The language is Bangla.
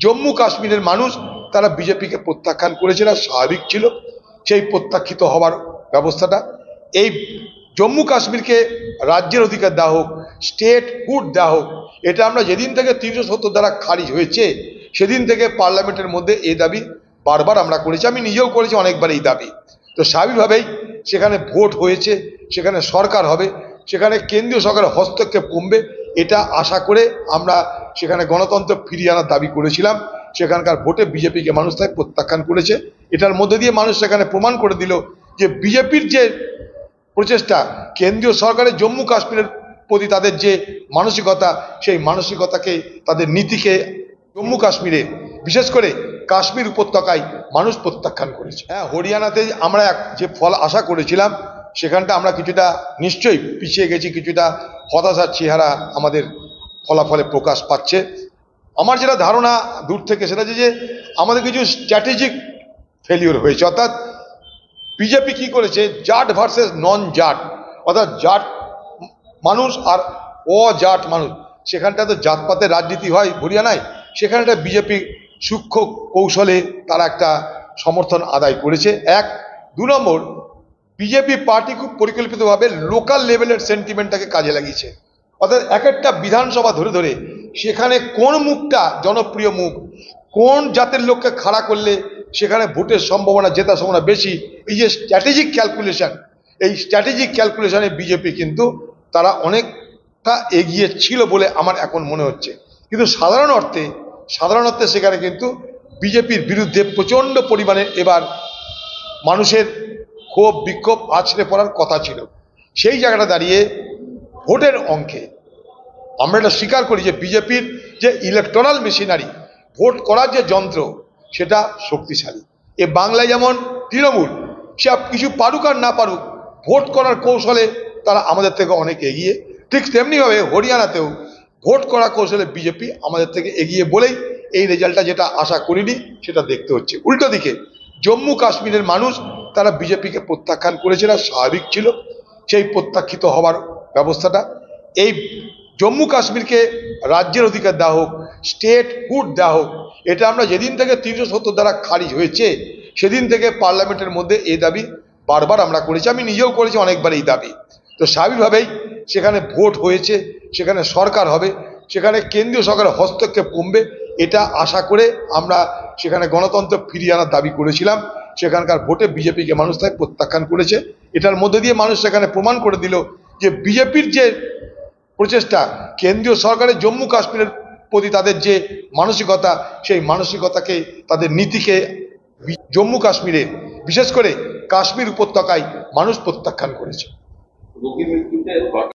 জম্মু কাশ্মীরের মানুষ তারা বিজেপিকে প্রত্যাখ্যান করেছে, না স্বাভাবিক ছিল সেই প্রত্যাখ্যিত হওয়ার ব্যবস্থাটা। এই জম্মু কাশ্মীরকে রাজ্যের অধিকার দেওয়া হোক, স্টেট হুড দেওয়া হোক, এটা আমরা যেদিন থেকে 370 দ্বারা খারিজ হয়েছে সেদিন থেকে পার্লামেন্টের মধ্যে এই দাবি বারবার আমরা করেছি, আমি নিজেও করেছি অনেকবার এই দাবি। তো স্বাভাবিকভাবেই সেখানে ভোট হয়েছে, সেখানে সরকার হবে, সেখানে কেন্দ্রীয় সরকারের হস্তক্ষেপ কমবে, এটা আশা করে আমরা সেখানে গণতন্ত্র ফিরিয়ে আনার দাবি করেছিলাম। সেখানকার ভোটে বিজেপিকে মানুষ তাই প্রত্যাখ্যান করেছে। এটার মধ্যে দিয়ে মানুষ সেখানে প্রমাণ করে দিল যে বিজেপির যে প্রচেষ্টা, কেন্দ্রীয় সরকারের জম্মু কাশ্মীরের প্রতি তাদের যে মানসিকতা, সেই মানসিকতাকে, তাদের নীতিকে জম্মু কাশ্মীরে, বিশেষ করে কাশ্মীর উপত্যকায় মানুষ প্রত্যাখ্যান করেছে। হ্যাঁ, হরিয়ানাতে আমরা যে ফল আশা করেছিলাম সেখানটা আমরা কিছুটা নিশ্চয়ই পিছিয়ে গেছি, কিছুটা হতাশার চেহারা আমাদের ফলাফলে প্রকাশ পাচ্ছে। আমার যেটা ধারণা দূর থেকে সেটা যে আমাদের কিছু স্ট্র্যাটেজিক ফেলিওর হয়েছে। অর্থাৎ বিজেপি কি করেছে, জাট ভার্সেস নন জাট, অর্থাৎ জাট মানুষ আর অজাট মানুষ, সেখানটা তো জাতপাতের রাজনীতি হয় হরিয়ানায়, সেখানটা বিজেপি সূক্ষ্ম কৌশলে তারা একটা সমর্থন আদায় করেছে। এক, দু নম্বর, বিজেপি পার্টি খুব পরিকল্পিতভাবে লোকাল লেভেলের সেন্টিমেন্টটাকে কাজে লাগিয়েছে। অর্থাৎ এক একটা বিধানসভা ধরে ধরে সেখানে কোন মুখটা জনপ্রিয় মুখ, কোন জাতের লোককে খাড়া করলে সেখানে ভোটের সম্ভাবনা, জেতার সম্ভাবনা বেশি, এই যে স্ট্র্যাটেজিক ক্যালকুলেশন, এই স্ট্র্যাটেজিক ক্যালকুলেশনে বিজেপি কিন্তু তারা অনেকটা এগিয়ে ছিল বলে আমার এখন মনে হচ্ছে। কিন্তু সাধারণ অর্থে সেখানে কিন্তু বিজেপির বিরুদ্ধে প্রচণ্ড পরিমাণে এবার মানুষের ক্ষোভ বিক্ষোভ আছড়ে পড়ার কথা ছিল। সেই জায়গাটা দাঁড়িয়ে ভোটের অঙ্কে আমরা এটা স্বীকার করি যে বিজেপির যে ইলেকট্রাল মেশিনারি, ভোট করার যে যন্ত্র, সেটা শক্তিশালী। এ বাংলায় যেমন তৃণমূল সে কিছু পারুক আর না পারুক, ভোট করার কৌশলে তারা আমাদের থেকে অনেক এগিয়ে, ঠিক তেমনিভাবে হরিয়ানাতেও ভোট করার কৌশলে বিজেপি আমাদের থেকে এগিয়ে বলেই এই রেজাল্টটা, যেটা আশা করিনি সেটা দেখতে হচ্ছে। উল্টো দিকে জম্মু কাশ্মীরের মানুষ তারা বিজেপিকে প্রত্যাখ্যান করেছে, না স্বাভাবিক ছিল সেই প্রত্যাখ্যিত হওয়ার ব্যবস্থাটা। এই জম্মু কাশ্মীরকে রাজ্যের অধিকার দেওয়া হোক, স্টেট হুড দেওয়া হোক, এটা আমরা যেদিন থেকে 370 দ্বারা খারিজ হয়েছে সেদিন থেকে পার্লামেন্টের মধ্যে এই দাবি বারবার আমরা করেছি, আমি নিজেও করেছি অনেকবার এই দাবি। তো স্বাভাবিকভাবেই সেখানে ভোট হয়েছে, সেখানে সরকার হবে, সেখানে কেন্দ্রীয় সরকারের হস্তক্ষেপ কমবে, এটা আশা করে আমরা সেখানে গণতন্ত্র ফিরিয়ে আনার দাবি করেছিলাম। সেখানকার ভোটে বিজেপিকে মানুষ তাই প্রত্যাখ্যান করেছে। এটার মধ্যে দিয়ে মানুষ সেখানে প্রমাণ করে দিল যে বিজেপির যে প্রচেষ্টা, কেন্দ্রীয় সরকারের জম্মু কাশ্মীরের প্রতি তাদের যে মানসিকতা, সেই মানসিকতাকে, তাদের নীতিকে জম্মু কাশ্মীরে, বিশেষ করে কাশ্মীর উপত্যকায় মানুষ প্রত্যাখ্যান করেছে।